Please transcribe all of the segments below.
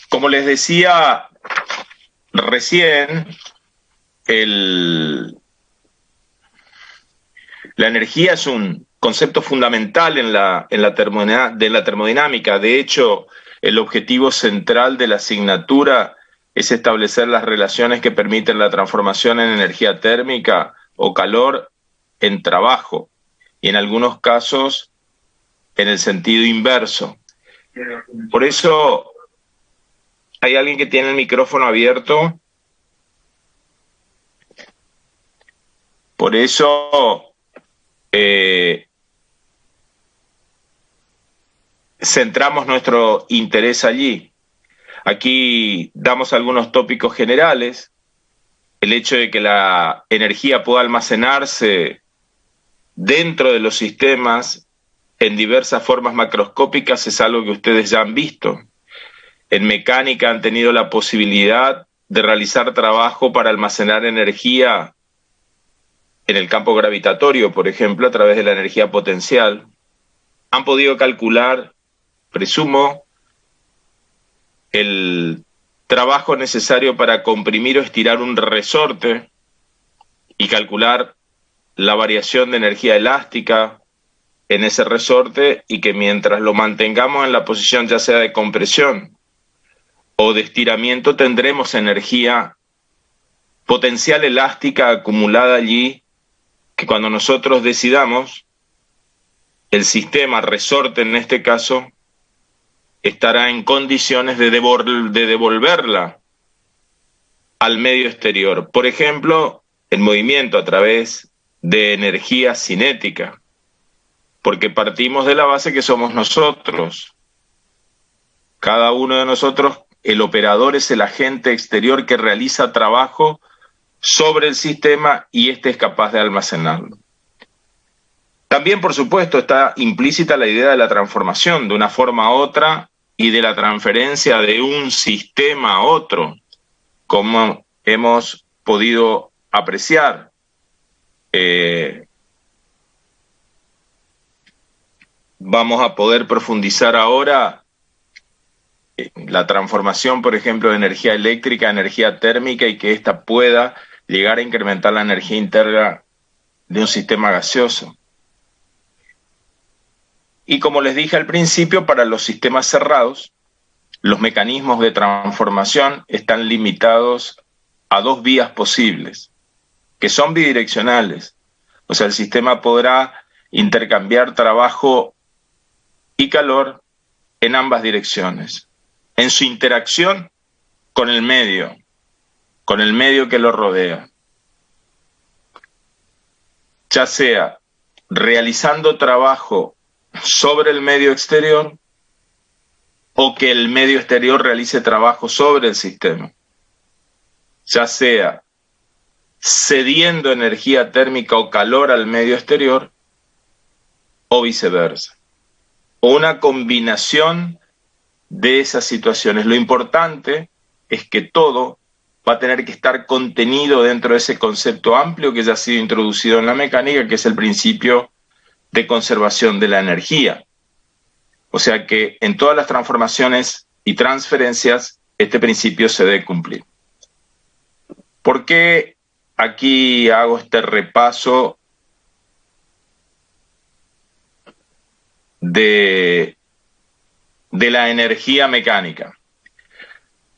Como les decía recién, la energía es un concepto fundamental en la termodinámica. De hecho, el objetivo central de la asignatura es establecer las relaciones que permiten la transformación en energía térmica o calor en trabajo, y en algunos casos en el sentido inverso. Por eso, ¿hay alguien que tiene el micrófono abierto? Por eso centramos nuestro interés allí. Aquí damos algunos tópicos generales. El hecho de que la energía pueda almacenarse dentro de los sistemas en diversas formas macroscópicas es algo que ustedes ya han visto. En mecánica han tenido la posibilidad de realizar trabajo para almacenar energía en el campo gravitatorio, por ejemplo, a través de la energía potencial. Han podido calcular, presumo, el trabajo necesario para comprimir o estirar un resorte y calcular la variación de energía elástica en ese resorte, y que mientras lo mantengamos en la posición ya sea de compresión o de estiramiento tendremos energía potencial elástica acumulada allí, que cuando nosotros decidamos, el sistema resorte en este caso estará en condiciones de devolverla al medio exterior. Por ejemplo, el movimiento a través de energía cinética, porque partimos de la base que somos nosotros. Cada uno de nosotros, el operador, es el agente exterior que realiza trabajo sobre el sistema y éste es capaz de almacenarlo. También, por supuesto, está implícita la idea de la transformación de una forma a otra y de la transferencia de un sistema a otro, como hemos podido apreciar. Vamos a poder profundizar ahora la transformación, por ejemplo, de energía eléctrica a energía térmica, y que ésta pueda llegar a incrementar la energía interna de un sistema gaseoso. Y como les dije al principio, para los sistemas cerrados, los mecanismos de transformación están limitados a dos vías posibles, que son bidireccionales. O sea, el sistema podrá intercambiar trabajo y calor en ambas direcciones, en su interacción con el medio que lo rodea, ya sea realizando trabajo sobre el medio exterior o que el medio exterior realice trabajo sobre el sistema, ya sea cediendo energía térmica o calor al medio exterior o viceversa, o una combinación de esas situaciones. Lo importante es que todo va a tener que estar contenido dentro de ese concepto amplio que ya ha sido introducido en la mecánica, que es el principio de conservación de la energía. O sea que en todas las transformaciones y transferencias este principio se debe cumplir. ¿Por qué aquí hago este repaso de la energía mecánica?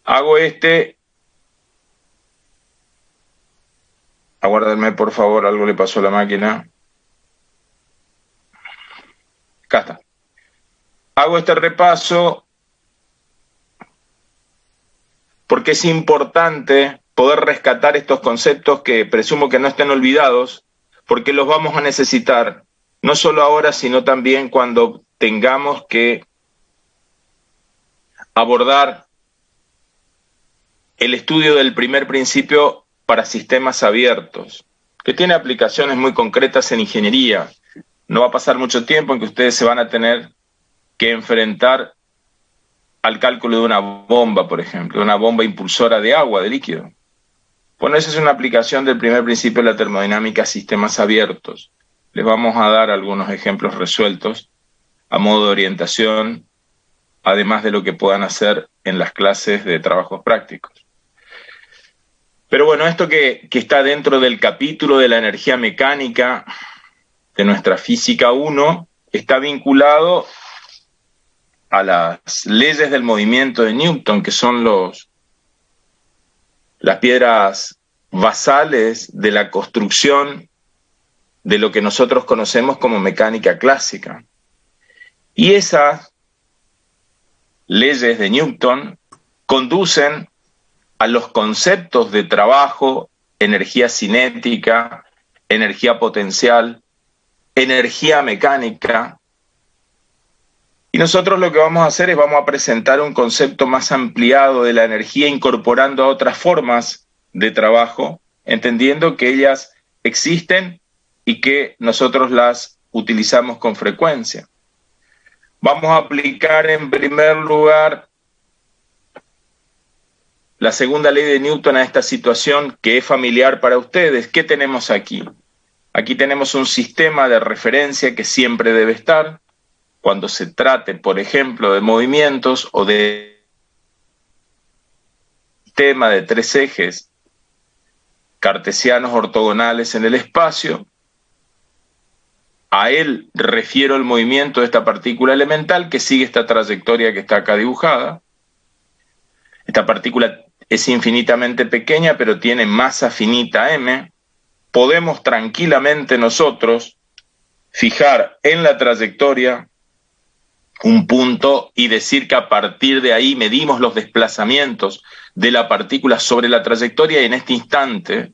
Hago aguárdenme por favor, algo le pasó a la máquina. Acá está. Hago este repaso porque es importante poder rescatar estos conceptos que presumo que no estén olvidados, porque los vamos a necesitar, no solo ahora, sino también cuando tengamos que abordar el estudio del primer principio para sistemas abiertos, que tiene aplicaciones muy concretas en ingeniería. No va a pasar mucho tiempo en que ustedes se van a tener que enfrentar al cálculo de una bomba, por ejemplo, una bomba impulsora de agua, de líquido. Bueno, esa es una aplicación del primer principio de la termodinámica a sistemas abiertos. Les vamos a dar algunos ejemplos resueltos a modo de orientación además de lo que puedan hacer en las clases de trabajos prácticos. Pero bueno, esto que está dentro del capítulo de la energía mecánica de nuestra física 1 está vinculado a las leyes del movimiento de Newton, que son las piedras basales de la construcción de lo que nosotros conocemos como mecánica clásica. Y esas leyes de Newton conducen a los conceptos de trabajo, energía cinética, energía potencial, energía mecánica. Y nosotros lo que vamos a hacer es vamos a presentar un concepto más ampliado de la energía, incorporando a otras formas de trabajo, entendiendo que ellas existen y que nosotros las utilizamos con frecuencia. Vamos a aplicar en primer lugar la segunda ley de Newton a esta situación que es familiar para ustedes. ¿Qué tenemos aquí? Aquí tenemos un sistema de referencia que siempre debe estar cuando se trate, por ejemplo, de movimientos o de sistema de 3 ejes cartesianos ortogonales en el espacio. A él refiero el movimiento de esta partícula elemental que sigue esta trayectoria que está acá dibujada. Esta partícula es infinitamente pequeña, pero tiene masa finita m. Podemos tranquilamente nosotros fijar en la trayectoria un punto y decir que a partir de ahí medimos los desplazamientos de la partícula sobre la trayectoria, y en este instante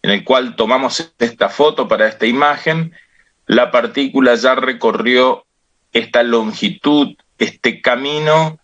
en el cual tomamos esta foto para esta imagen, la partícula ya recorrió esta longitud, este camino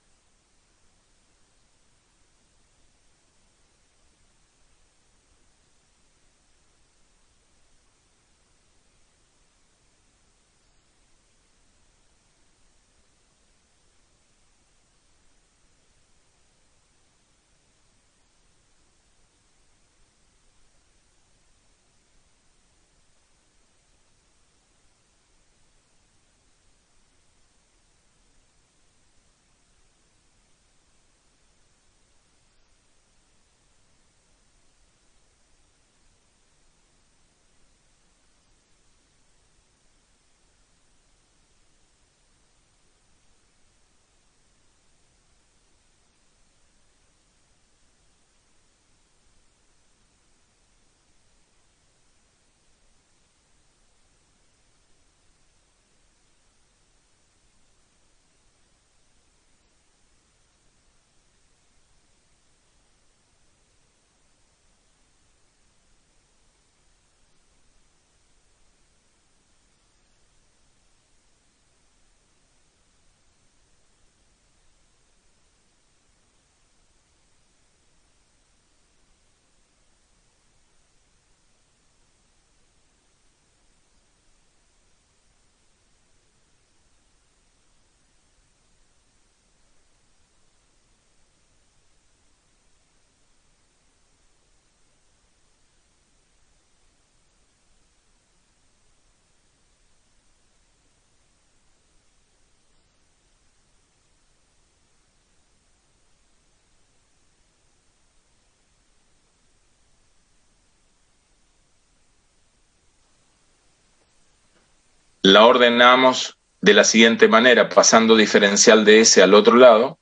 la ordenamos de la siguiente manera, pasando diferencial de S al otro lado,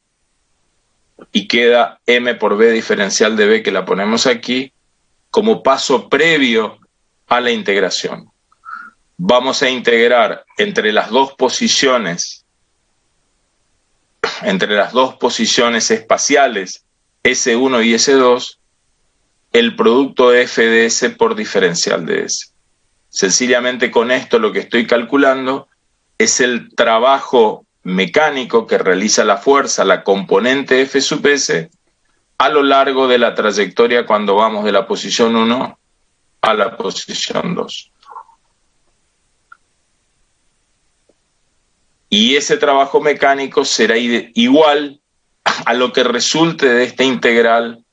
y queda M por B diferencial de B, que la ponemos aquí, como paso previo a la integración. Vamos a integrar entre las dos posiciones espaciales, S1 y S2, el producto de F de S por diferencial de S. Sencillamente con esto lo que estoy calculando es el trabajo mecánico que realiza la fuerza, la componente F sub S, a lo largo de la trayectoria cuando vamos de la posición 1 a la posición 2. Y ese trabajo mecánico será igual a lo que resulte de esta integral,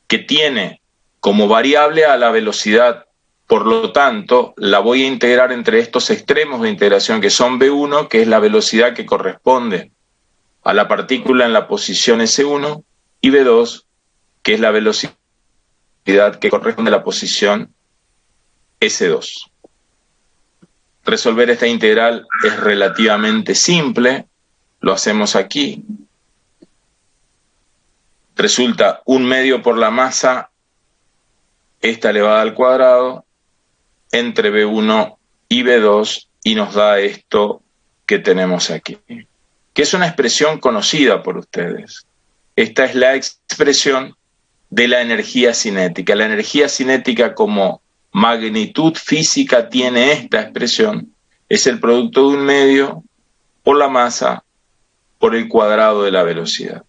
que tiene como variable a la velocidad. Por lo tanto, la voy a integrar entre estos extremos de integración que son B1, que es la velocidad que corresponde a la partícula en la posición S1 y V2, que es la velocidad que corresponde a la posición S2. Resolver esta integral es relativamente simple, lo hacemos aquí. Resulta 1/2 por la masa, esta elevada al cuadrado, entre V1 y V2, y nos da esto que tenemos aquí, que es una expresión conocida por ustedes. Esta es la expresión de la energía cinética. La energía cinética como magnitud física tiene esta expresión, es el producto de 1/2 por la masa por el cuadrado de la velocidad.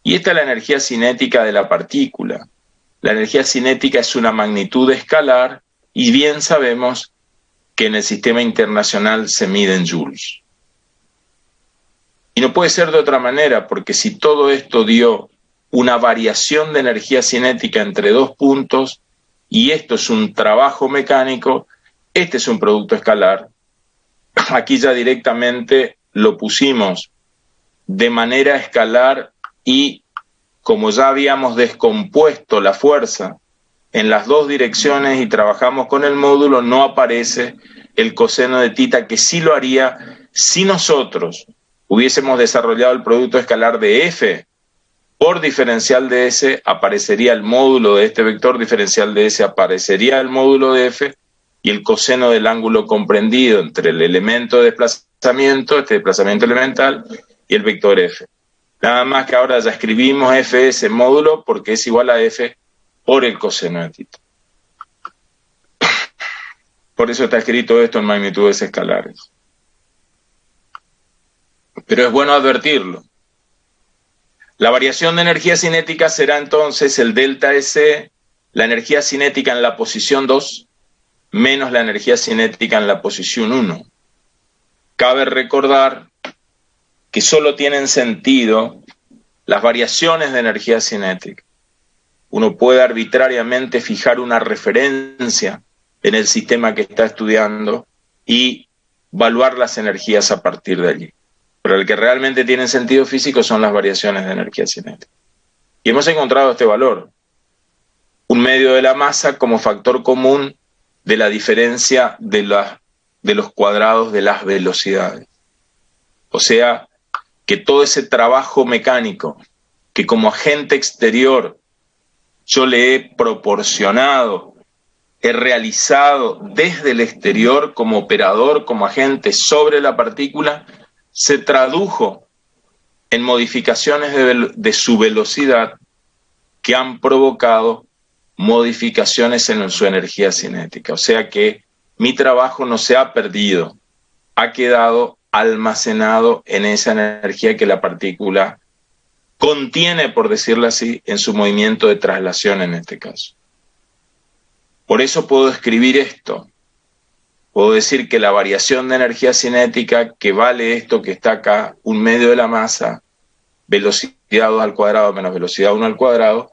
Y esta es la energía cinética de la partícula. La energía cinética es una magnitud escalar y bien sabemos que en el sistema internacional se mide en joules. Y no puede ser de otra manera, porque si todo esto dio una variación de energía cinética entre dos puntos, y esto es un trabajo mecánico, este es un producto escalar. Aquí ya directamente lo pusimos de manera escalar y como ya habíamos descompuesto la fuerza en las dos direcciones y trabajamos con el módulo, no aparece el coseno de tita, que sí lo haría si nosotros hubiésemos desarrollado el producto escalar de F por diferencial de S, aparecería el módulo de este vector diferencial de S, aparecería el módulo de F y el coseno del ángulo comprendido entre el elemento de desplazamiento, este desplazamiento elemental, y el vector F. Nada más que ahora ya escribimos Fs módulo porque es igual a F por el coseno de tita. Por eso está escrito esto en magnitudes escalares. Pero es bueno advertirlo. La variación de energía cinética será entonces el delta S, la energía cinética en la posición 2, menos la energía cinética en la posición 1. Cabe recordar que solo tienen sentido las variaciones de energía cinética. Uno puede arbitrariamente fijar una referencia en el sistema que está estudiando y evaluar las energías a partir de allí. Pero el que realmente tiene sentido físico son las variaciones de energía cinética. Y hemos encontrado este valor, 1/2 de la masa como factor común de la diferencia de los cuadrados de las velocidades. O sea, que todo ese trabajo mecánico que como agente exterior yo le he proporcionado, he realizado desde el exterior como operador, como agente sobre la partícula, se tradujo en modificaciones de su velocidad que han provocado modificaciones en su energía cinética. O sea que mi trabajo no se ha perdido, ha quedado almacenado en esa energía que la partícula contiene, por decirlo así, en su movimiento de traslación en este caso. Por eso puedo escribir esto. Puedo decir que la variación de energía cinética, que vale esto que está acá, 1/2 de la masa, velocidad 2 al cuadrado menos velocidad 1 al cuadrado,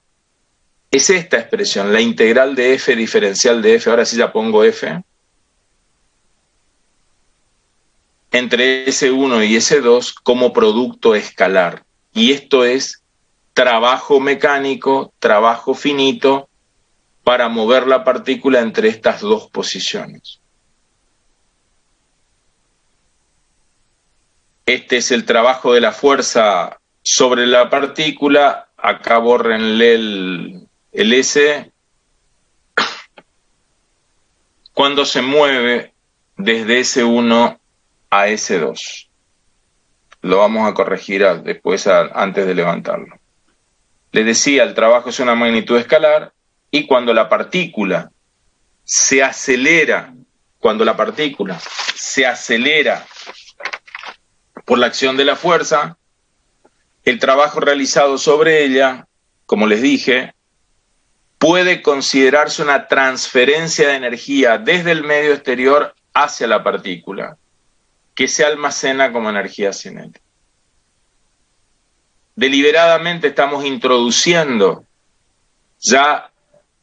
es esta expresión, la integral de F diferencial de F, ahora sí ya pongo F, entre S1 y S2 como producto escalar. Y esto es trabajo mecánico, trabajo finito, para mover la partícula entre estas dos posiciones. Este es el trabajo de la fuerza sobre la partícula. Acá bórrenle el S. Cuando se mueve desde S1 a S2. Lo vamos a corregir después antes de levantarlo. Les decía, el trabajo es una magnitud escalar y cuando la partícula se acelera, por la acción de la fuerza, el trabajo realizado sobre ella, como les dije, puede considerarse una transferencia de energía desde el medio exterior hacia la partícula, que se almacena como energía cinética. Deliberadamente estamos introduciendo ya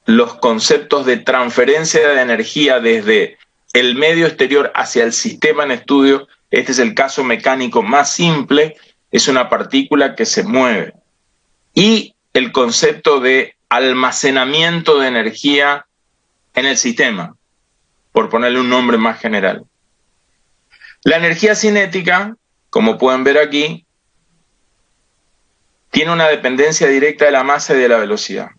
los conceptos de transferencia de energía desde el medio exterior hacia el sistema en estudio. Este es el caso mecánico más simple, es una partícula que se mueve. Y el concepto de almacenamiento de energía en el sistema, por ponerle un nombre más general. La energía cinética, como pueden ver aquí, tiene una dependencia directa de la masa y de la velocidad.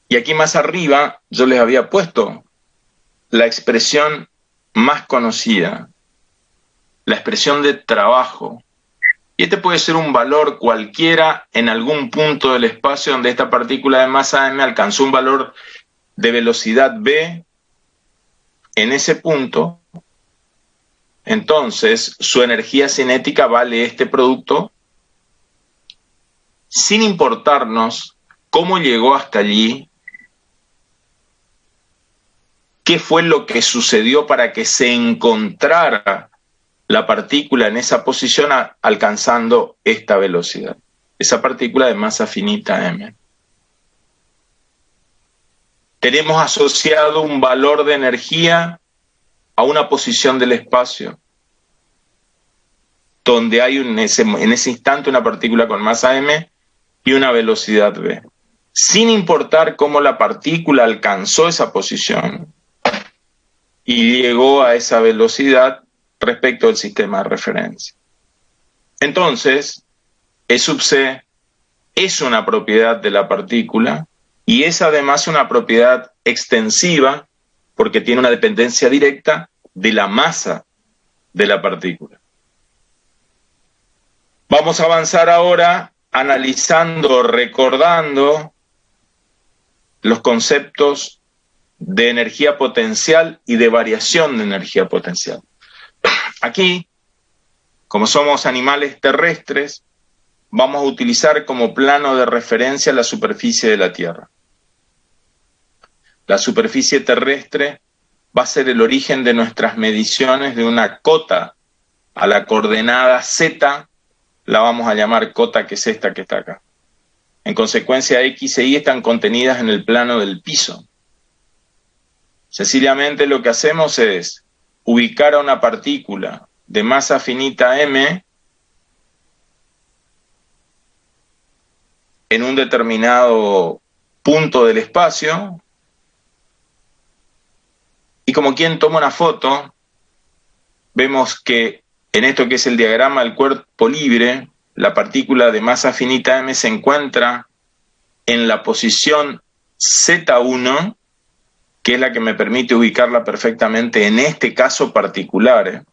Y aquí más arriba yo les había puesto la expresión más conocida, la expresión de trabajo. Y este puede ser un valor cualquiera en algún punto del espacio donde esta partícula de masa m alcanzó un valor de velocidad v. En ese punto, entonces su energía cinética vale este producto, sin importarnos cómo llegó hasta allí, qué fue lo que sucedió para que se encontrara la partícula en esa posición alcanzando esta velocidad, esa partícula de masa finita m. Tenemos asociado un valor de energía a una posición del espacio, donde hay en ese instante una partícula con masa m y una velocidad v, sin importar cómo la partícula alcanzó esa posición y llegó a esa velocidad respecto al sistema de referencia. Entonces, E sub c es una propiedad de la partícula y es además una propiedad extensiva porque tiene una dependencia directa de la masa de la partícula. Vamos a avanzar ahora analizando, recordando los conceptos de energía potencial y de variación de energía potencial. Aquí, como somos animales terrestres, vamos a utilizar como plano de referencia la superficie de la Tierra. La superficie terrestre va a ser el origen de nuestras mediciones de una cota a la coordenada Z, la vamos a llamar cota, que es esta que está acá. En consecuencia, X e Y están contenidas en el plano del piso. Sencillamente lo que hacemos es ubicar a una partícula de masa finita m en un determinado punto del espacio, y como quien toma una foto, vemos que en esto que es el diagrama del cuerpo libre, la partícula de masa finita m se encuentra en la posición Z1, que es la que me permite ubicarla perfectamente en este caso particular,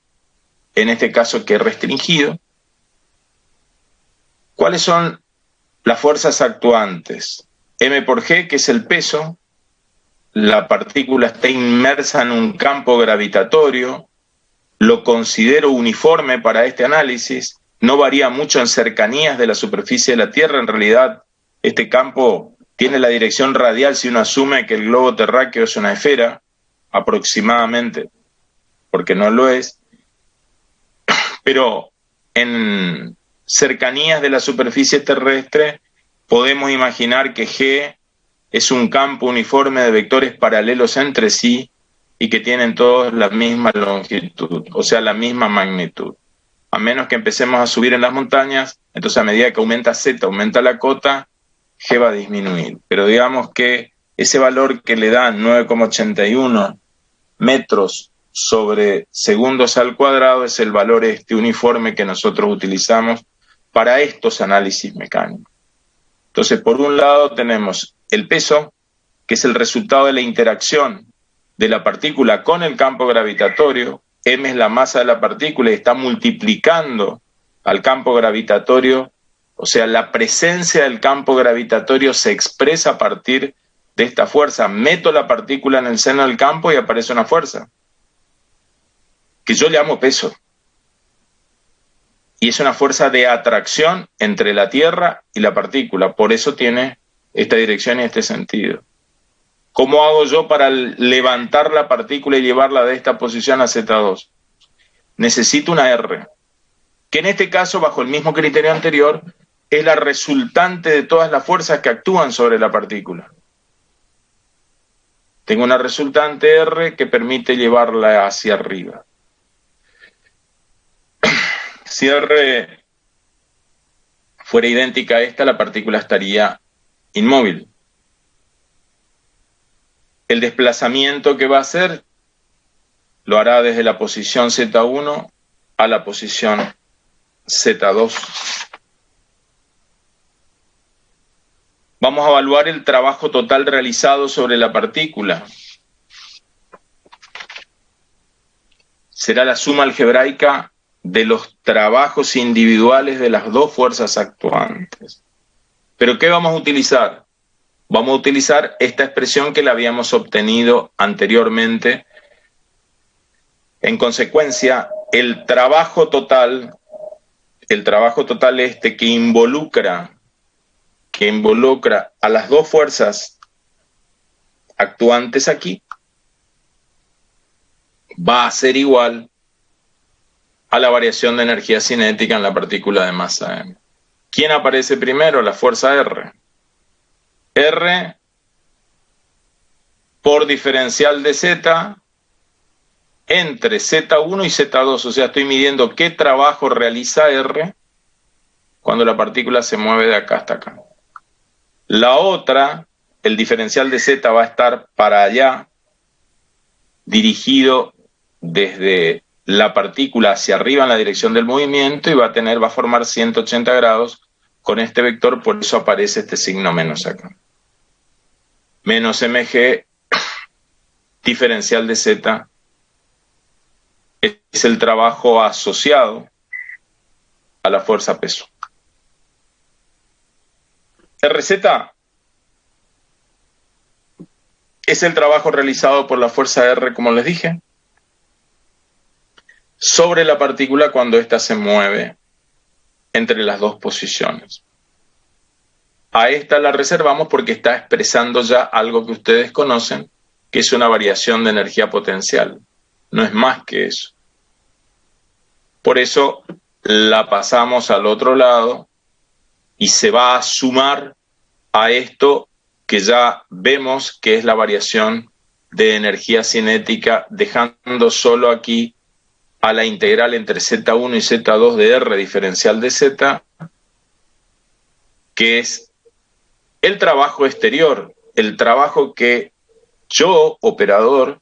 en este caso que es restringido. ¿Cuáles son las fuerzas actuantes? M por G, que es el peso. La partícula está inmersa en un campo gravitatorio. Lo considero uniforme para este análisis. No varía mucho en cercanías de la superficie de la Tierra. En realidad, este campo tiene la dirección radial si uno asume que el globo terráqueo es una esfera, aproximadamente, porque no lo es. Pero en cercanías de la superficie terrestre podemos imaginar que G es un campo uniforme de vectores paralelos entre sí y que tienen todos la misma longitud, o sea, la misma magnitud. A menos que empecemos a subir en las montañas, entonces a medida que aumenta Z, aumenta la cota, G va a disminuir. Pero digamos que ese valor que le dan 9,81 metros sobre segundos al cuadrado es el valor uniforme que nosotros utilizamos para estos análisis mecánicos. Entonces, por un lado tenemos el peso, que es el resultado de la interacción de la partícula con el campo gravitatorio. M es la masa de la partícula y está multiplicando al campo gravitatorio, o sea, la presencia del campo gravitatorio se expresa a partir de esta fuerza. Meto la partícula en el seno del campo y aparece una fuerza, que yo le llamo peso. Y es una fuerza de atracción entre la Tierra y la partícula, por eso tiene esta dirección y este sentido. ¿Cómo hago yo para levantar la partícula y llevarla de esta posición a Z2? Necesito una R, que en este caso, bajo el mismo criterio anterior, es la resultante de todas las fuerzas que actúan sobre la partícula. Tengo una resultante R que permite llevarla hacia arriba. Si R fuera idéntica a esta, la partícula estaría inmóvil. El desplazamiento que va a hacer lo hará desde la posición Z1 a la posición Z2. Vamos a evaluar el trabajo total realizado sobre la partícula. Será la suma algebraica de los trabajos individuales de las dos fuerzas actuantes. ¿Pero qué vamos a utilizar? Vamos a utilizar esta expresión que la habíamos obtenido anteriormente. En consecuencia, el trabajo total este que involucra a las dos fuerzas actuantes aquí, va a ser igual a la variación de energía cinética en la partícula de masa m. ¿Quién aparece primero? La fuerza R. R por diferencial de Z entre Z1 y Z2, o sea, estoy midiendo qué trabajo realiza R cuando la partícula se mueve de acá hasta acá. La otra, el diferencial de Z va a estar para allá, dirigido desde la partícula hacia arriba en la dirección del movimiento y va a formar 180 grados con este vector, por eso aparece este signo menos acá. Menos mg diferencial de Z es el trabajo asociado a la fuerza peso. RZ es el trabajo realizado por la fuerza R, como les dije, sobre la partícula cuando ésta se mueve entre las dos posiciones. A esta la reservamos porque está expresando ya algo que ustedes conocen, que es una variación de energía potencial. No es más que eso. Por eso la pasamos al otro lado y se va a sumar a esto que ya vemos que es la variación de energía cinética, dejando solo aquí a la integral entre Z1 y Z2 de R diferencial de Z, que es el trabajo exterior, el trabajo que yo, operador,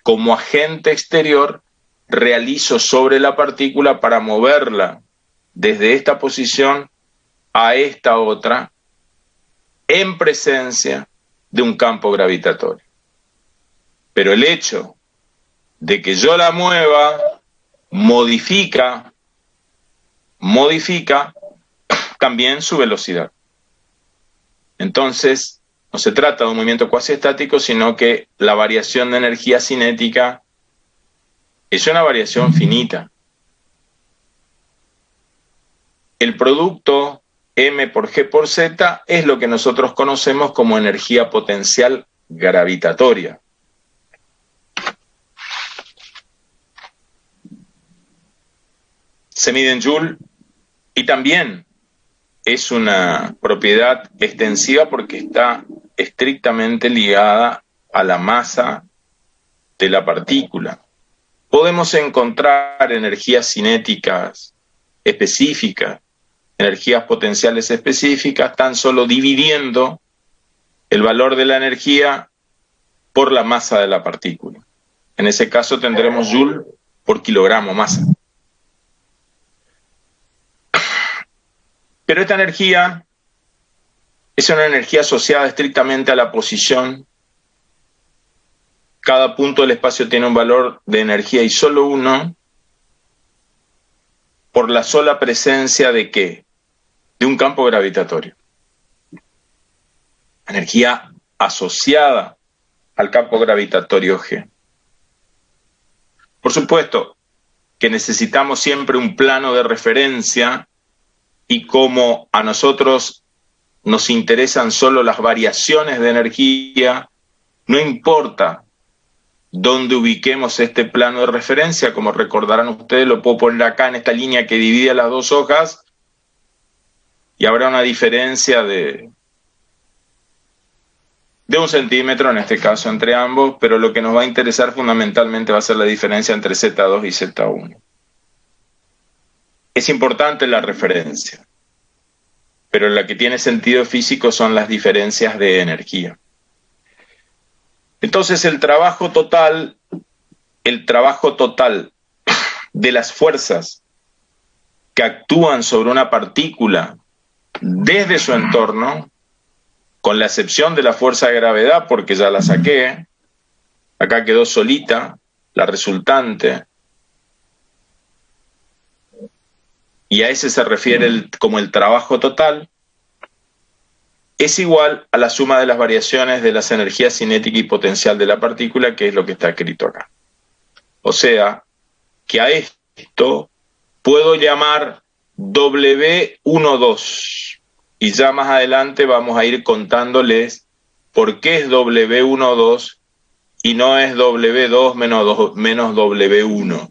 como agente exterior, realizo sobre la partícula para moverla desde esta posición a esta otra, en presencia de un campo gravitatorio. Pero el hecho de que yo la mueva modifica también su velocidad. Entonces, no se trata de un movimiento cuasi estático, sino que la variación de energía cinética es una variación finita. El producto M por G por Z es lo que nosotros conocemos como energía potencial gravitatoria. Se mide en Joule y también es una propiedad extensiva porque está estrictamente ligada a la masa de la partícula. Podemos encontrar energías cinéticas específicas, energías potenciales específicas, tan solo dividiendo el valor de la energía por la masa de la partícula. En ese caso tendremos Joule por kilogramo masa. Pero esta energía es una energía asociada estrictamente a la posición. Cada punto del espacio tiene un valor de energía y solo uno, por la sola presencia de ¿qué? De un campo gravitatorio. Energía asociada al campo gravitatorio G. Por supuesto que necesitamos siempre un plano de referencia y como a nosotros nos interesan solo las variaciones de energía, no importa dónde ubiquemos este plano de referencia, como recordarán ustedes, lo puedo poner acá en esta línea que divide las dos hojas y habrá una diferencia de 1 centímetro en este caso entre ambos, pero lo que nos va a interesar fundamentalmente va a ser la diferencia entre Z2 y Z1. es importante la referencia, pero la que tiene sentido físico son las diferencias de energía. Entonces el trabajo total de las fuerzas que actúan sobre una partícula desde su entorno, con la excepción de la fuerza de gravedad, porque ya la saqué, acá quedó solita, la resultante, y a ese se refiere como el trabajo total, es igual a la suma de las variaciones de las energías cinética y potencial de la partícula, que es lo que está escrito acá. O sea, que a esto puedo llamar W12, y ya más adelante vamos a ir contándoles por qué es W12 y no es W2 menos W1.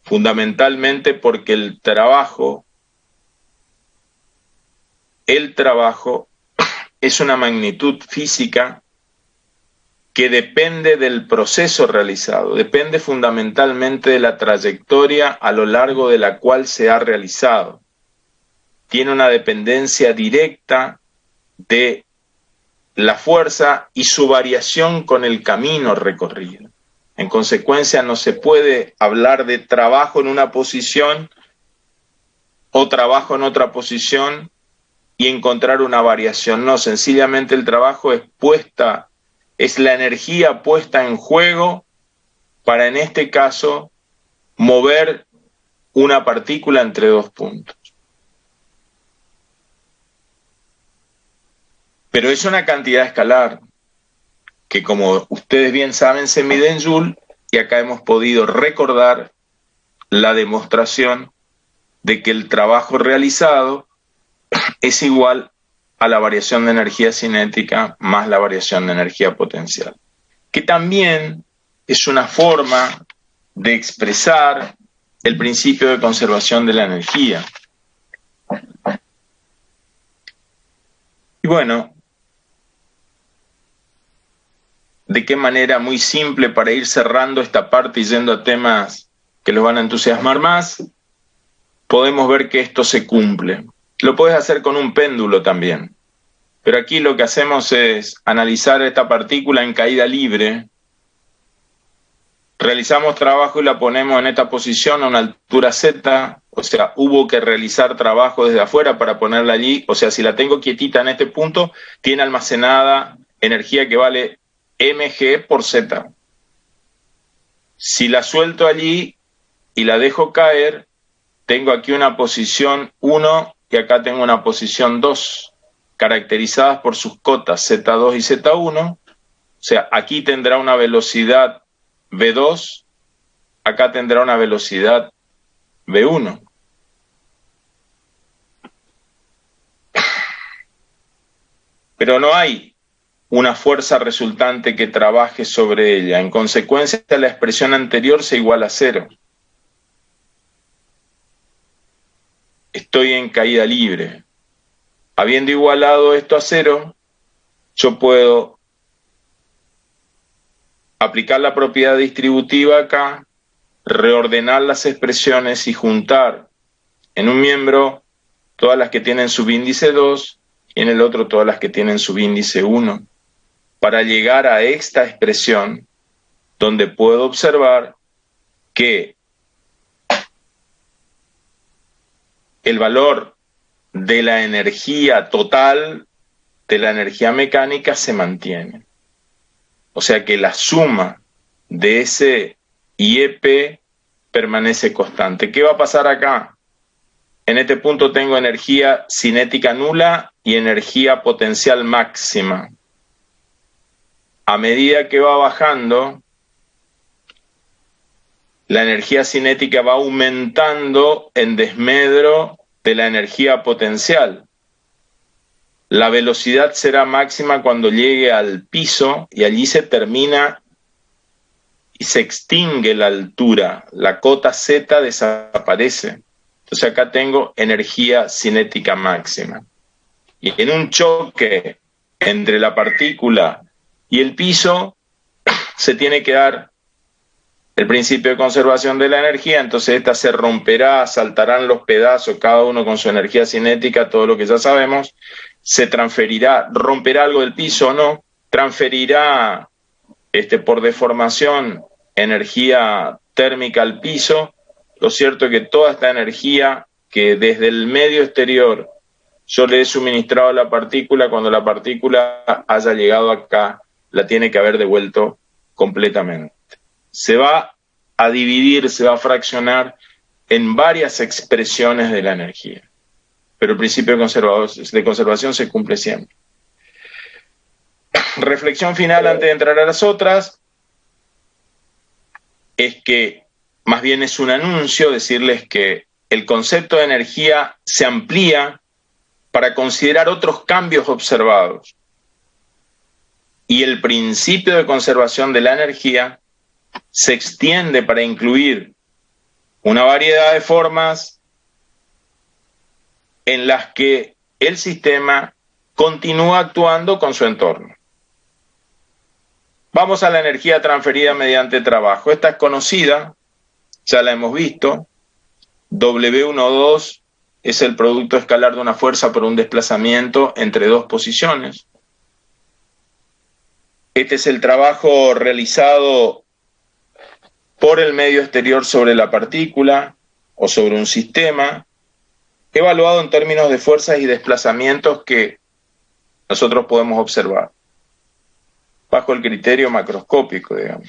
Fundamentalmente porque el trabajo es una magnitud física que depende del proceso realizado, depende fundamentalmente de la trayectoria a lo largo de la cual se ha realizado. Tiene una dependencia directa de la fuerza y su variación con el camino recorrido. En consecuencia, no se puede hablar de trabajo en una posición o trabajo en otra posición y encontrar una variación. No, sencillamente el trabajo es la energía puesta en juego para, en este caso, mover una partícula entre dos puntos. Pero es una cantidad escalar que, como ustedes bien saben, se mide en Joule, y acá hemos podido recordar la demostración de que el trabajo realizado es igual a la variación de energía cinética más la variación de energía potencial, que también es una forma de expresar el principio de conservación de la energía. Y bueno, ¿de qué manera muy simple para ir cerrando esta parte y yendo a temas que los van a entusiasmar más? Podemos ver que esto se cumple. Lo puedes hacer con un péndulo también, pero aquí lo que hacemos es analizar esta partícula en caída libre, realizamos trabajo y la ponemos en esta posición a una altura z, o sea, hubo que realizar trabajo desde afuera para ponerla allí, o sea, si la tengo quietita en este punto, tiene almacenada energía que vale mg por z. Si la suelto allí y la dejo caer, tengo aquí una posición 1 y acá tengo una posición 2, caracterizadas por sus cotas Z2 y Z1. O sea, aquí tendrá una velocidad V2, acá tendrá una velocidad V1. Pero no hay una fuerza resultante que trabaje sobre ella. En consecuencia, la expresión anterior se iguala a 0. Estoy en caída libre. Habiendo igualado esto a 0, yo puedo aplicar la propiedad distributiva acá, reordenar las expresiones y juntar en un miembro todas las que tienen subíndice 2 y en el otro todas las que tienen subíndice 1, para llegar a esta expresión donde puedo observar que el valor de la energía total, de la energía mecánica, se mantiene. O sea que la suma de ese IEP permanece constante. ¿Qué va a pasar acá? En este punto tengo energía cinética nula y energía potencial máxima. A medida que va bajando, la energía cinética va aumentando en desmedro de la energía potencial. La velocidad será máxima cuando llegue al piso y allí se termina y se extingue la altura. La cota Z desaparece. Entonces acá tengo energía cinética máxima. Y en un choque entre la partícula y el piso se tiene que dar el principio de conservación de la energía, entonces esta se romperá, saltarán los pedazos, cada uno con su energía cinética, todo lo que ya sabemos, se transferirá, romperá algo del piso o no, transferirá por deformación energía térmica al piso. Lo cierto es que toda esta energía que desde el medio exterior yo le he suministrado a la partícula, cuando la partícula haya llegado acá, la tiene que haber devuelto completamente. Se va a dividir, se va a fraccionar en varias expresiones de la energía. Pero el principio de conservación se cumple siempre. Reflexión final antes de entrar a las otras, es que más bien es un anuncio, decirles que el concepto de energía se amplía para considerar otros cambios observados. Y el principio de conservación de la energía se extiende para incluir una variedad de formas en las que el sistema continúa actuando con su entorno. Vamos a la energía transferida mediante trabajo. Esta es conocida, ya la hemos visto. W12 es el producto escalar de una fuerza por un desplazamiento entre dos posiciones. Este es el trabajo realizado por el medio exterior sobre la partícula o sobre un sistema, evaluado en términos de fuerzas y desplazamientos que nosotros podemos observar, bajo el criterio macroscópico, digamos.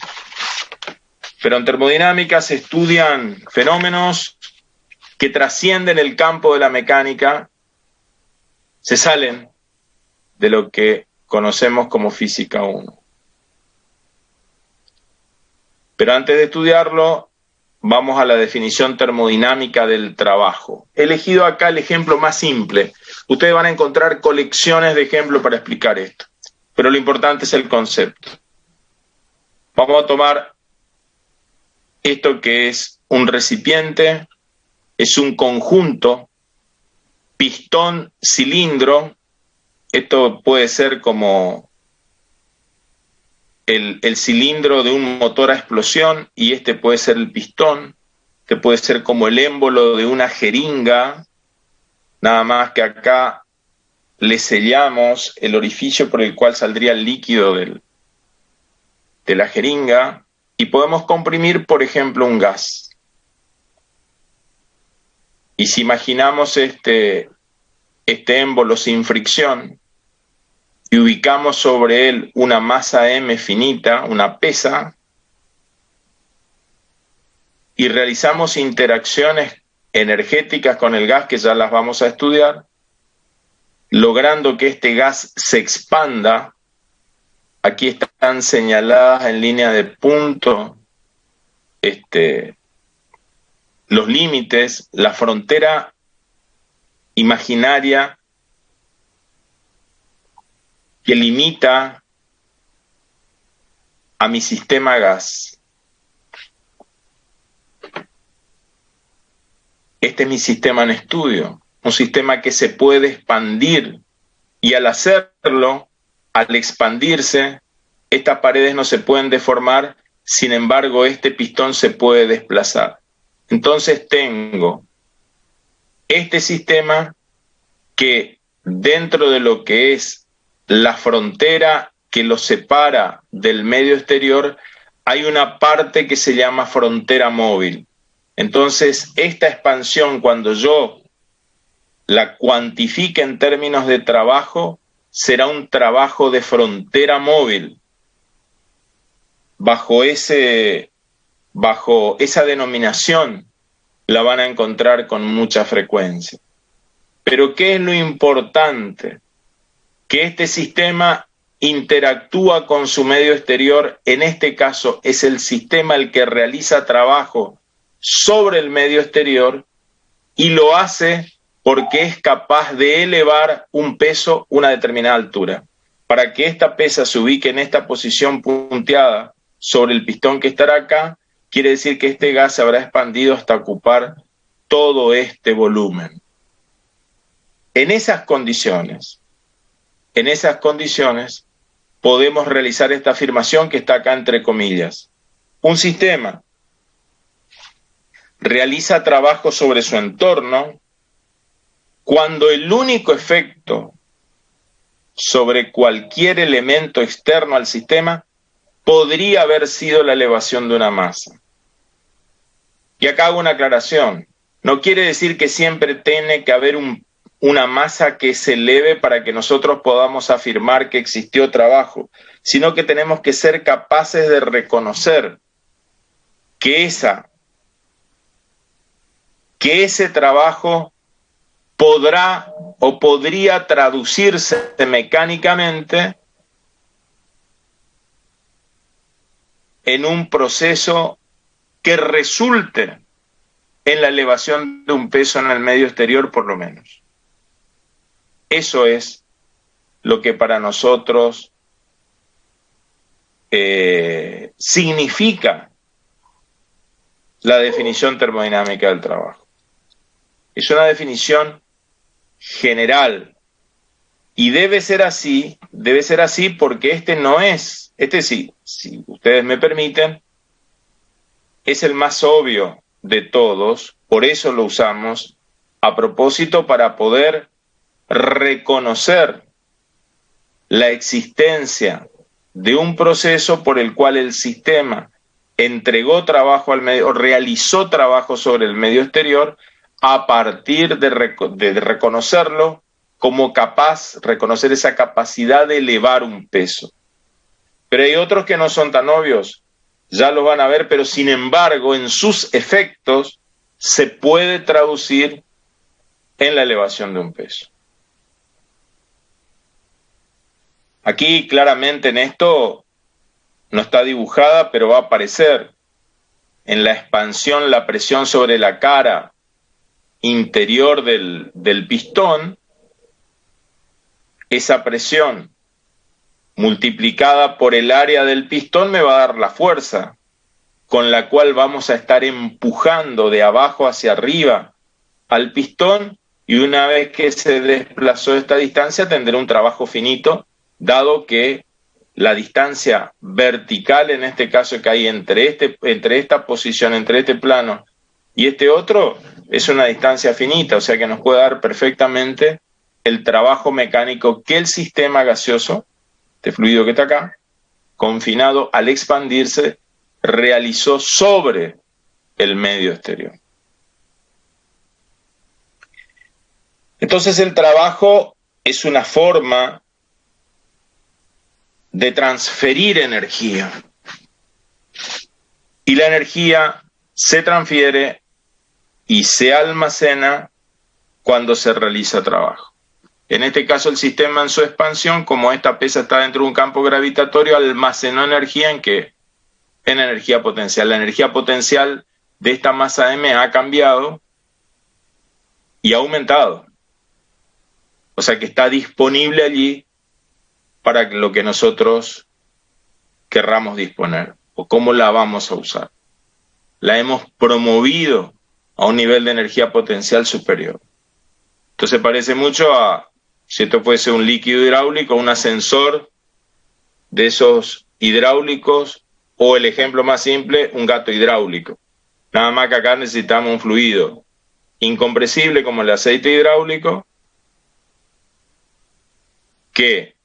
Pero en termodinámica se estudian fenómenos que trascienden el campo de la mecánica, se salen de lo que conocemos como física 1. Pero antes de estudiarlo, vamos a la definición termodinámica del trabajo. He elegido acá el ejemplo más simple. Ustedes van a encontrar colecciones de ejemplos para explicar esto, pero lo importante es el concepto. Vamos a tomar esto que es un recipiente, es un conjunto, pistón, cilindro. Esto puede ser como el cilindro de un motor a explosión, y este puede ser el pistón, que puede ser como el émbolo de una jeringa, nada más que acá le sellamos el orificio por el cual saldría el líquido de la jeringa, y podemos comprimir, por ejemplo, un gas. Y si imaginamos este émbolo sin fricción, y ubicamos sobre él una masa M finita, una pesa, y realizamos interacciones energéticas con el gas, que ya las vamos a estudiar, logrando que este gas se expanda. Aquí están señaladas en línea de punto los límites, la frontera imaginaria que limita a mi sistema gas. Este es mi sistema en estudio, un sistema que se puede expandir, y al hacerlo, al expandirse, estas paredes no se pueden deformar, sin embargo, este pistón se puede desplazar. Entonces tengo este sistema que, dentro de lo que es la frontera que lo separa del medio exterior, hay una parte que se llama frontera móvil. Entonces, esta expansión, cuando yo la cuantifique en términos de trabajo, será un trabajo de frontera móvil. Bajo esa denominación la van a encontrar con mucha frecuencia. Pero ¿qué es lo importante? Que este sistema interactúa con su medio exterior. En este caso es el sistema el que realiza trabajo sobre el medio exterior, y lo hace porque es capaz de elevar un peso una determinada altura. Para que esta pesa se ubique en esta posición punteada sobre el pistón que estará acá, quiere decir que este gas se habrá expandido hasta ocupar todo este volumen. En esas condiciones podemos realizar esta afirmación que está acá entre comillas. Un sistema realiza trabajo sobre su entorno cuando el único efecto sobre cualquier elemento externo al sistema podría haber sido la elevación de una masa. Y acá hago una aclaración. No quiere decir que siempre tiene que haber una masa que se eleve para que nosotros podamos afirmar que existió trabajo, sino que tenemos que ser capaces de reconocer que ese trabajo podrá o podría traducirse mecánicamente en un proceso que resulte en la elevación de un peso en el medio exterior, por lo menos. Eso es lo que para nosotros significa la definición termodinámica del trabajo. Es una definición general y debe ser así porque este sí, si ustedes me permiten, es el más obvio de todos, por eso lo usamos a propósito para poder reconocer la existencia de un proceso por el cual el sistema entregó trabajo al medio, o realizó trabajo sobre el medio exterior a partir de reconocerlo como capaz, reconocer esa capacidad de elevar un peso. Pero hay otros que no son tan obvios, ya los van a ver, pero sin embargo en sus efectos se puede traducir en la elevación de un peso. Aquí claramente en esto no está dibujada, pero va a aparecer en la expansión, la presión sobre la cara interior del pistón. Esa presión multiplicada por el área del pistón me va a dar la fuerza con la cual vamos a estar empujando de abajo hacia arriba al pistón, y una vez que se desplazó esta distancia tendré un trabajo finito, dado que la distancia vertical, en este caso que hay entre esta posición, entre este plano y este otro, es una distancia finita, o sea que nos puede dar perfectamente el trabajo mecánico que el sistema gaseoso, este fluido que está acá, confinado al expandirse, realizó sobre el medio exterior. Entonces el trabajo es una forma de transferir energía. Y la energía se transfiere y se almacena cuando se realiza trabajo. En este caso el sistema en su expansión, como esta pesa está dentro de un campo gravitatorio, almacenó energía ¿en qué? En energía potencial. La energía potencial de esta masa M ha cambiado y ha aumentado. O sea que está disponible allí para lo que nosotros querramos disponer o cómo la vamos a usar. La hemos promovido a un nivel de energía potencial superior. Entonces parece mucho a, si esto fuese un líquido hidráulico, un ascensor de esos hidráulicos, o el ejemplo más simple, un gato hidráulico. Nada más que acá necesitamos un fluido incompresible como el aceite hidráulico, que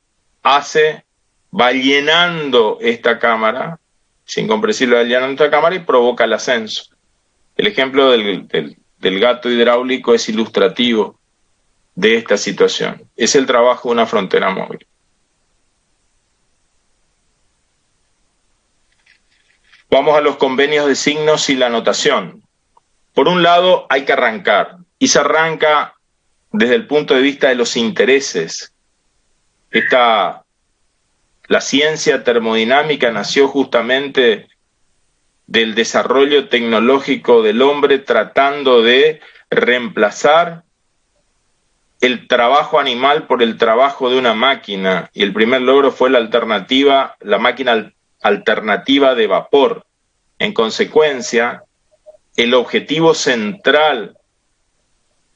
va llenando esta cámara, sin compresible va llenando esta cámara y provoca el ascenso. El ejemplo del gato hidráulico es ilustrativo de esta situación. Es el trabajo de una frontera móvil. Vamos a los convenios de signos y la notación. Por un lado, hay que arrancar, y se arranca desde el punto de vista de los intereses. La ciencia termodinámica nació justamente del desarrollo tecnológico del hombre, tratando de reemplazar el trabajo animal por el trabajo de una máquina, y el primer logro fue la máquina alternativa de vapor. En consecuencia, el objetivo central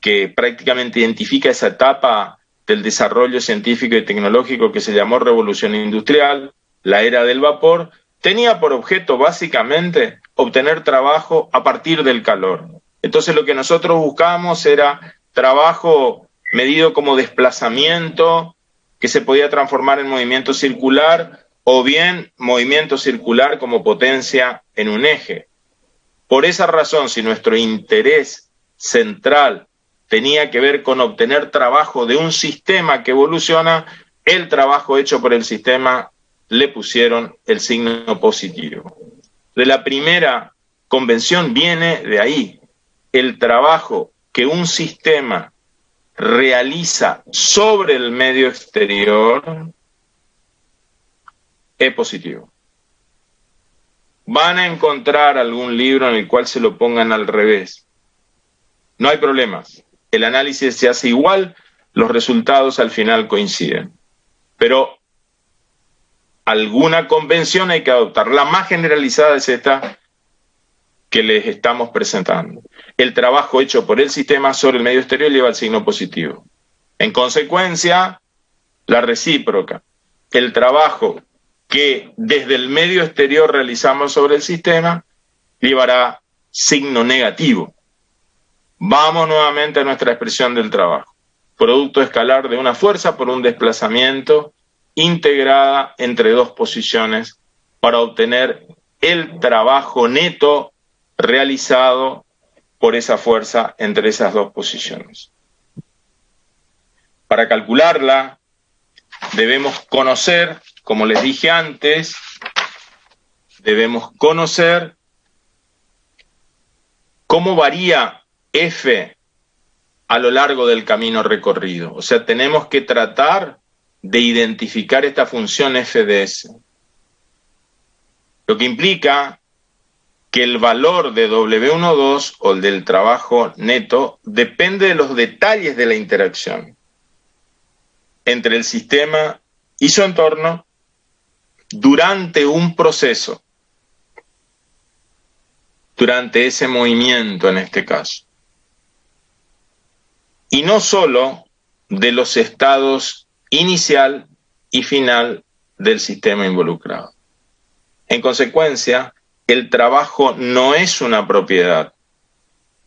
que prácticamente identifica esa etapa del desarrollo científico y tecnológico que se llamó Revolución Industrial, la era del vapor, tenía por objeto básicamente obtener trabajo a partir del calor. Entonces lo que nosotros buscábamos era trabajo medido como desplazamiento, que se podía transformar en movimiento circular, o bien movimiento circular como potencia en un eje. Por esa razón, si nuestro interés central tenía que ver con obtener trabajo de un sistema que evoluciona, el trabajo hecho por el sistema le pusieron el signo positivo. De la primera convención viene de ahí. El trabajo que un sistema realiza sobre el medio exterior es positivo. Van a encontrar algún libro en el cual se lo pongan al revés. No hay problemas. El análisis se hace igual, los resultados al final coinciden. Pero alguna convención hay que adoptar. La más generalizada es esta que les estamos presentando. El trabajo hecho por el sistema sobre el medio exterior lleva el signo positivo. En consecuencia, la recíproca. El trabajo que desde el medio exterior realizamos sobre el sistema llevará signo negativo. Vamos nuevamente a nuestra expresión del trabajo. Producto escalar de una fuerza por un desplazamiento integrada entre dos posiciones para obtener el trabajo neto realizado por esa fuerza entre esas dos posiciones. Para calcularla, debemos conocer, como les dije antes, debemos conocer cómo varía F a lo largo del camino recorrido. O sea, tenemos que tratar de identificar esta función F de S. Lo que implica que el valor de W12 o el del trabajo neto depende de los detalles de la interacción entre el sistema y su entorno durante un proceso, durante ese movimiento en este caso. Y no solo de los estados inicial y final del sistema involucrado. En consecuencia, el trabajo no es una propiedad.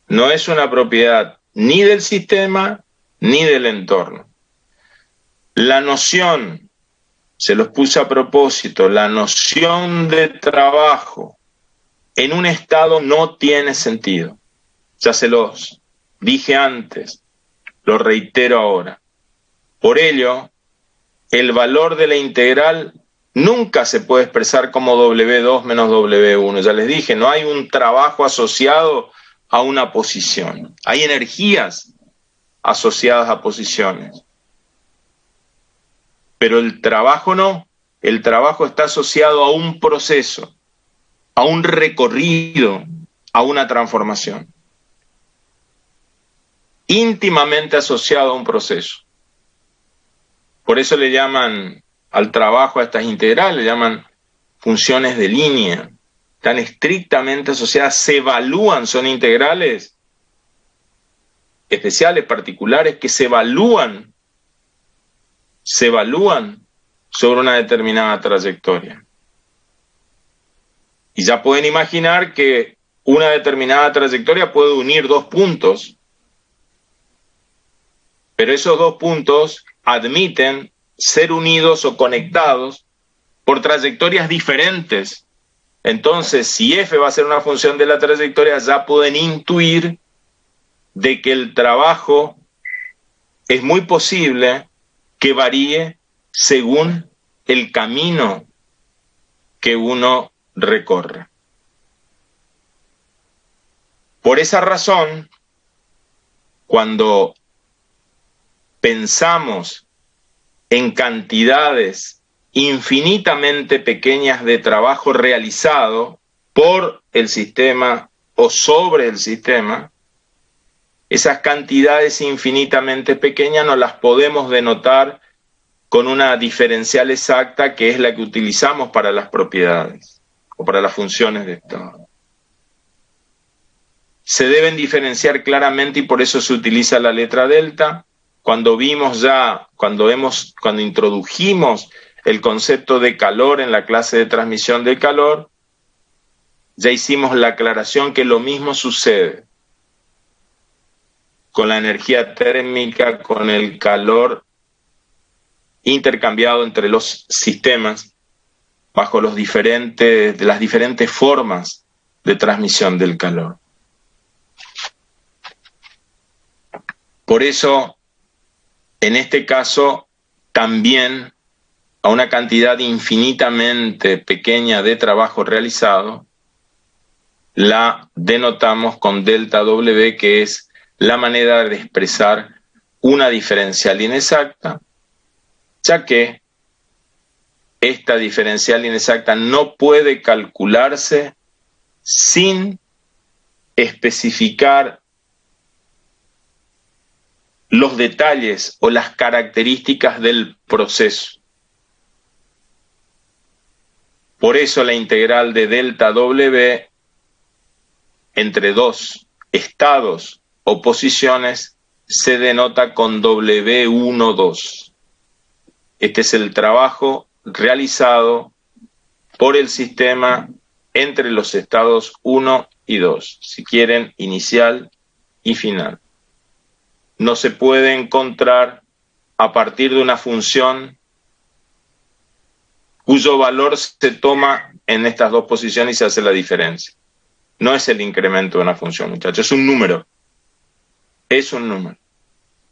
No es una propiedad ni del sistema ni del entorno. La noción, se los puse a propósito, la noción de trabajo en un estado no tiene sentido. Ya se los dije antes, lo reitero ahora. Por ello, el valor de la integral nunca se puede expresar como W2 menos W1. Ya les dije, no hay un trabajo asociado a una posición. Hay energías asociadas a posiciones. Pero el trabajo no. El trabajo está asociado a un proceso, a un recorrido, a una transformación. Íntimamente asociado a un proceso. Por eso le llaman al trabajo, a estas integrales, le llaman funciones de línea. Están estrictamente asociadas, se evalúan, son integrales especiales, particulares, que se evalúan sobre una determinada trayectoria. Y ya pueden imaginar que una determinada trayectoria puede unir dos puntos, pero esos dos puntos admiten ser unidos o conectados por trayectorias diferentes. Entonces, si F va a ser una función de la trayectoria, ya pueden intuir de que el trabajo es muy posible que varíe según el camino que uno recorre. Por esa razón, cuando pensamos en cantidades infinitamente pequeñas de trabajo realizado por el sistema o sobre el sistema, esas cantidades infinitamente pequeñas no las podemos denotar con una diferencial exacta que es la que utilizamos para las propiedades o para las funciones de estado. Se deben diferenciar claramente y por eso se utiliza la letra delta. Cuando introdujimos el concepto de calor en la clase de transmisión de calor, ya hicimos la aclaración que lo mismo sucede con la energía térmica, con el calor intercambiado entre los sistemas bajo las diferentes formas de transmisión del calor. Por eso, en este caso, también a una cantidad infinitamente pequeña de trabajo realizado, la denotamos con delta W, que es la manera de expresar una diferencial inexacta, ya que esta diferencial inexacta no puede calcularse sin especificar los detalles o las características del proceso. Por eso la integral de delta W entre dos estados o posiciones se denota con W12. Este es el trabajo realizado por el sistema entre los estados 1 y 2, si quieren, inicial y final. No se puede encontrar a partir de una función cuyo valor se toma en estas dos posiciones y se hace la diferencia. No es el incremento de una función, muchachos, es un número. Es un número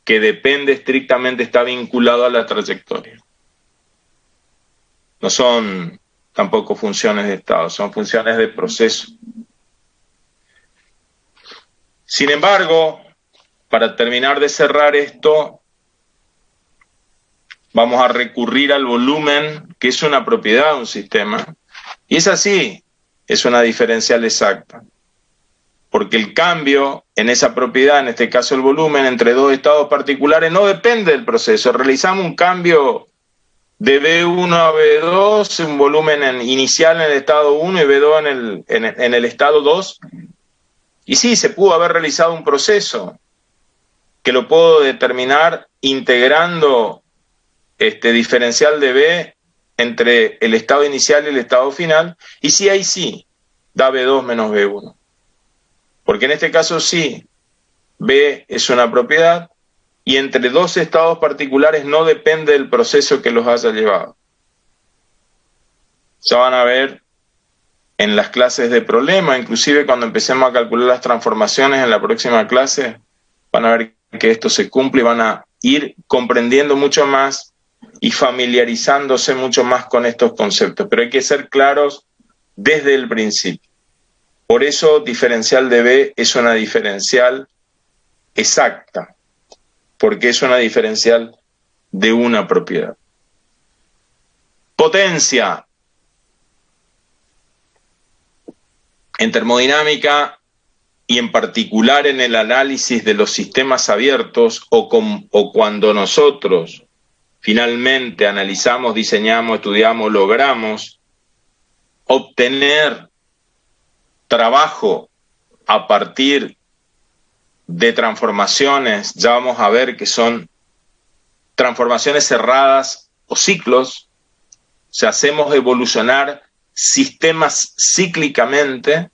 que depende estrictamente, está vinculado a la trayectoria. No son tampoco funciones de estado, son funciones de proceso. Sin embargo, para terminar de cerrar esto, vamos a recurrir al volumen, que es una propiedad de un sistema, y es así, es una diferencial exacta, porque el cambio en esa propiedad, en este caso el volumen, entre dos estados particulares, no depende del proceso. Realizamos un cambio de B1 a B2, un volumen inicial en el estado 1 y B2 en el estado 2, y sí, se pudo haber realizado un proceso que lo puedo determinar integrando este diferencial de B entre el estado inicial y el estado final, y sí, ahí sí, da B2 menos B1. Porque en este caso sí, B es una propiedad, y entre dos estados particulares no depende del proceso que los haya llevado. Ya van a ver en las clases de problema, inclusive cuando empecemos a calcular las transformaciones en la próxima clase, van a ver que esto se cumple y van a ir comprendiendo mucho más y familiarizándose mucho más con estos conceptos. Pero hay que ser claros desde el principio. Por eso diferencial de B es una diferencial exacta, porque es una diferencial de una propiedad. Potencia. En termodinámica y en particular en el análisis de los sistemas abiertos o cuando nosotros finalmente analizamos, diseñamos, estudiamos, logramos obtener trabajo a partir de transformaciones, ya vamos a ver que son transformaciones cerradas o ciclos, o sea, hacemos evolucionar sistemas cíclicamente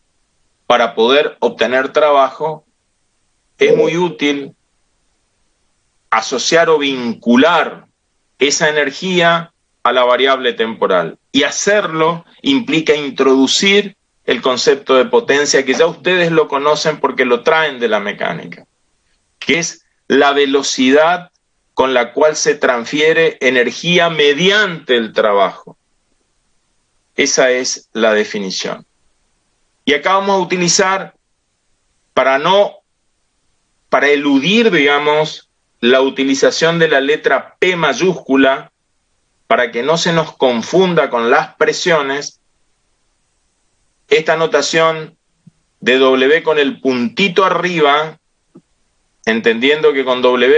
para poder obtener trabajo, es muy útil asociar o vincular esa energía a la variable temporal. Y hacerlo implica introducir el concepto de potencia, que ya ustedes lo conocen porque lo traen de la mecánica, que es la velocidad con la cual se transfiere energía mediante el trabajo. Esa es la definición. Y acá vamos a utilizar, para eludir, digamos, la utilización de la letra P mayúscula, para que no se nos confunda con las presiones, esta notación de W con el puntito arriba, entendiendo que con W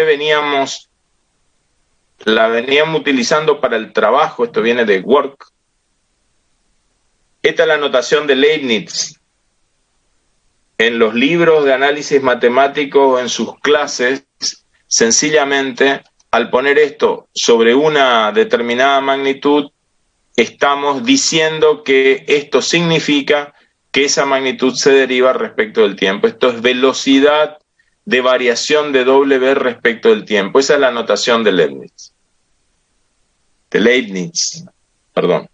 la veníamos utilizando para el trabajo, esto viene de work. Esta es la notación de Leibniz. En los libros de análisis matemático, en sus clases, sencillamente al poner esto sobre una determinada magnitud, estamos diciendo que esto significa que esa magnitud se deriva respecto del tiempo. Esto es velocidad de variación de W respecto del tiempo. Esa es la notación de Leibniz. Perdón.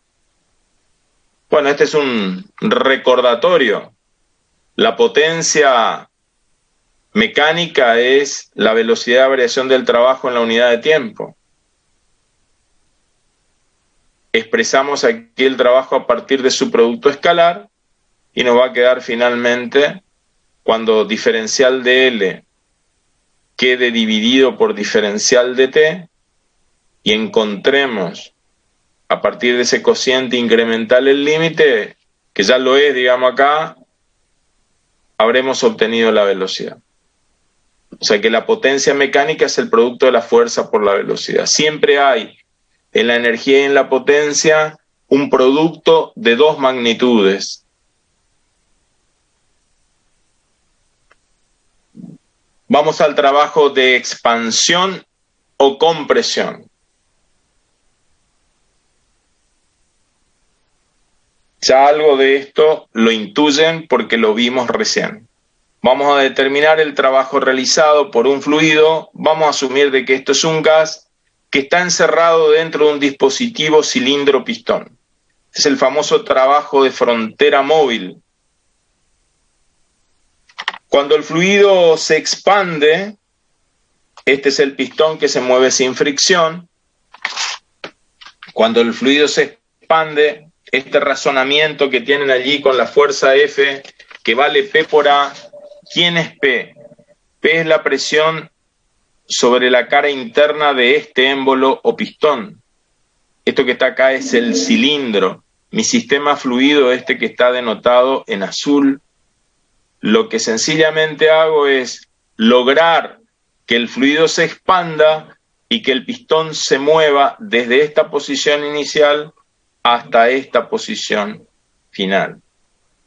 Bueno, este es un recordatorio. La potencia mecánica es la velocidad de variación del trabajo en la unidad de tiempo. Expresamos aquí el trabajo a partir de su producto escalar y nos va a quedar finalmente cuando diferencial de L quede dividido por diferencial de T y encontremos a partir de ese cociente incremental el límite, que ya lo es, digamos acá, habremos obtenido la velocidad. O sea que la potencia mecánica es el producto de la fuerza por la velocidad. Siempre hay en la energía y en la potencia un producto de dos magnitudes. Vamos al trabajo de expansión o compresión. Ya algo de esto lo intuyen porque lo vimos recién. Vamos a determinar el trabajo realizado por un fluido, vamos a asumir de que esto es un gas que está encerrado dentro de un dispositivo cilindro-pistón. Es el famoso trabajo de frontera móvil. Cuando el fluido se expande, este es el pistón que se mueve sin fricción. Cuando el fluido se expande, este razonamiento que tienen allí con la fuerza F, que vale P por A, ¿quién es P? P es la presión sobre la cara interna de este émbolo o pistón. Esto que está acá es el cilindro. Mi sistema fluido, este que está denotado en azul, lo que sencillamente hago es lograr que el fluido se expanda y que el pistón se mueva desde esta posición inicial hasta esta posición final.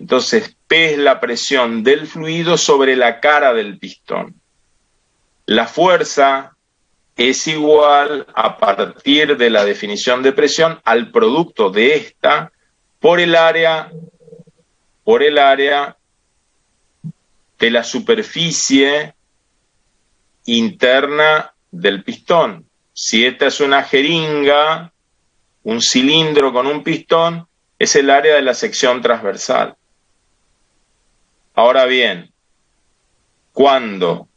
Entonces, P es la presión del fluido sobre la cara del pistón. La fuerza es igual, a partir de la definición de presión, al producto de esta por el área de la superficie interna del pistón. Si esta es una jeringa, un cilindro con un pistón, es el área de la sección transversal. Ahora bien, cuando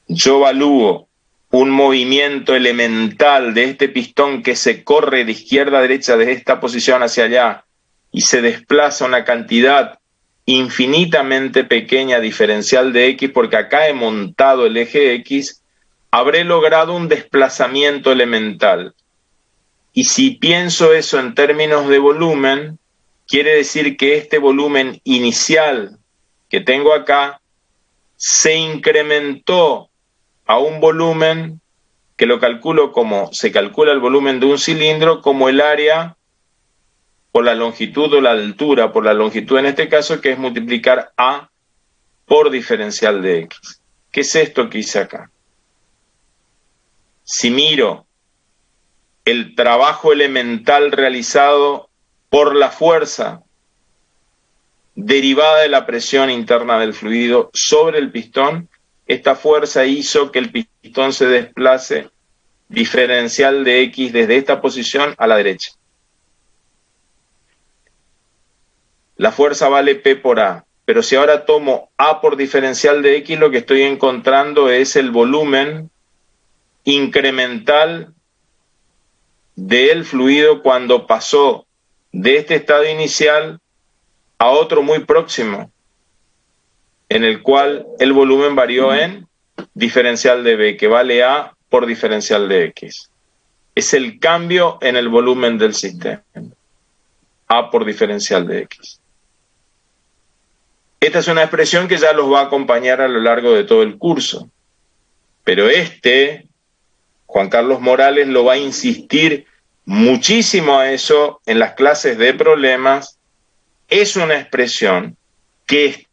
yo evalúo un movimiento elemental de este pistón que se corre de izquierda a derecha de esta posición hacia allá y se desplaza una cantidad infinitamente pequeña diferencial de X, porque acá he montado el eje X, habré logrado un desplazamiento elemental. Y si pienso eso en términos de volumen, quiere decir que este volumen inicial que tengo acá se incrementó a un volumen que lo calculo como se calcula el volumen de un cilindro, como el área por la longitud o la altura por la longitud en este caso, que es multiplicar A por diferencial de X. ¿Qué es esto que hice acá? Si miro el trabajo elemental realizado por la fuerza derivada de la presión interna del fluido sobre el pistón, esta fuerza hizo que el pistón se desplace diferencial de X desde esta posición a la derecha. La fuerza vale P por A, pero si ahora tomo A por diferencial de X, lo que estoy encontrando es el volumen incremental del fluido cuando pasó de este estado inicial a otro muy próximo, en el cual el volumen varió en diferencial de B, que vale A por diferencial de X. Es el cambio en el volumen del sistema, A por diferencial de X. Esta es una expresión que ya los va a acompañar a lo largo de todo el curso, pero Juan Carlos Morales lo va a insistir muchísimo a eso en las clases de problemas. Es una expresión que